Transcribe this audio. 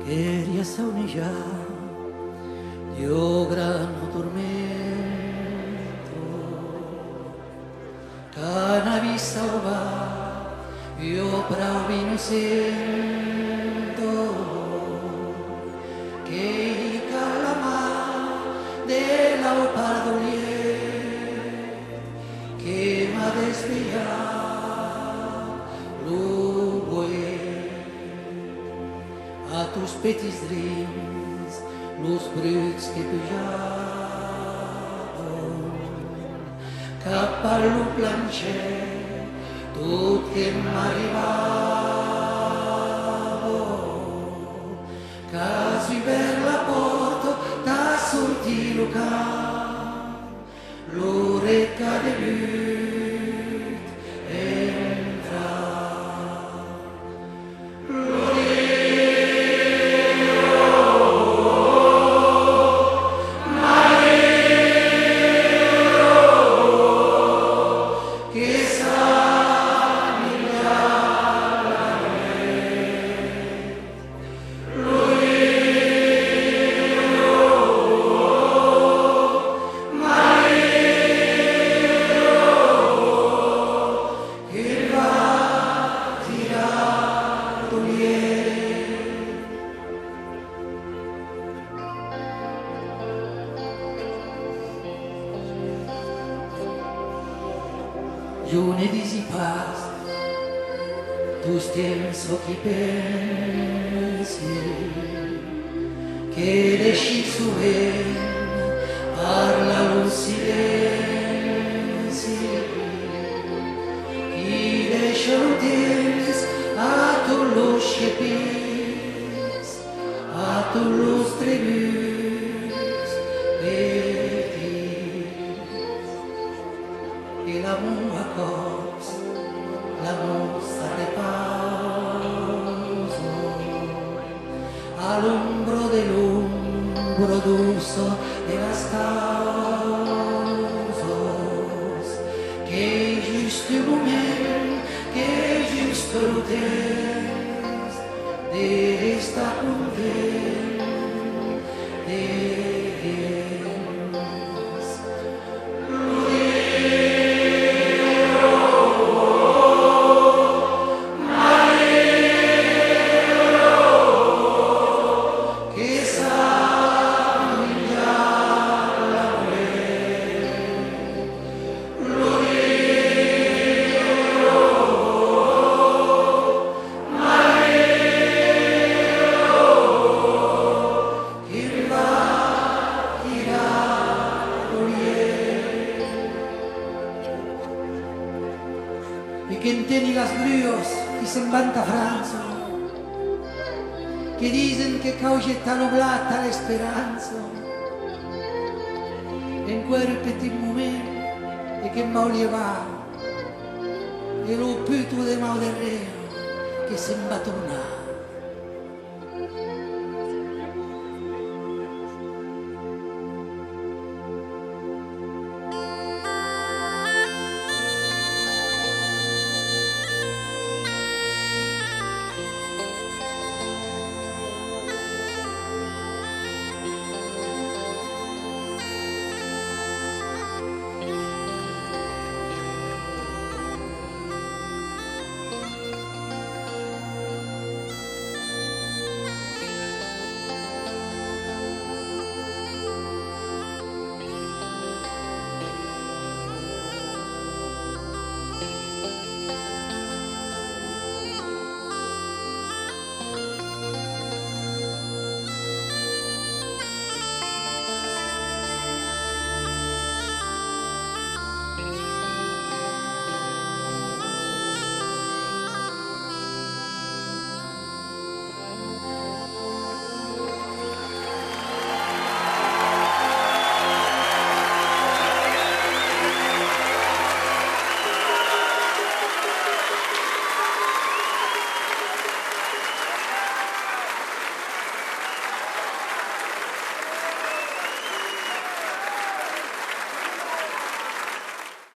Ieri a sauneggiare dio grano tormento, cana vista va, io bravi non sento, che calama della pardolier, che m'ha desviato a tus petits dreams, los bruts que pujaven cap a lo planxer, tot que m'arribava. Quasi per la porta t'ha sortit lo camp, l'oreca de lut entra. Yo ne disi pas, tus temps qui pensi, che deixi sovint parla lo silenci, qui deixa lo temps a tots los xepits, a tots los tributs petits, e l'amor a cos, l'amor a repauso, all'ombro dell'ombro d'urso de las causos, che è giusto il momento, che è giusto il temps, de estar content, e che enteni las gruos que se'n van a França, que dicen que causa tan oblata l'esperanza, en quel petit moment e che m'ha llevat, e lo puto de mau darrere che se'n va tornar.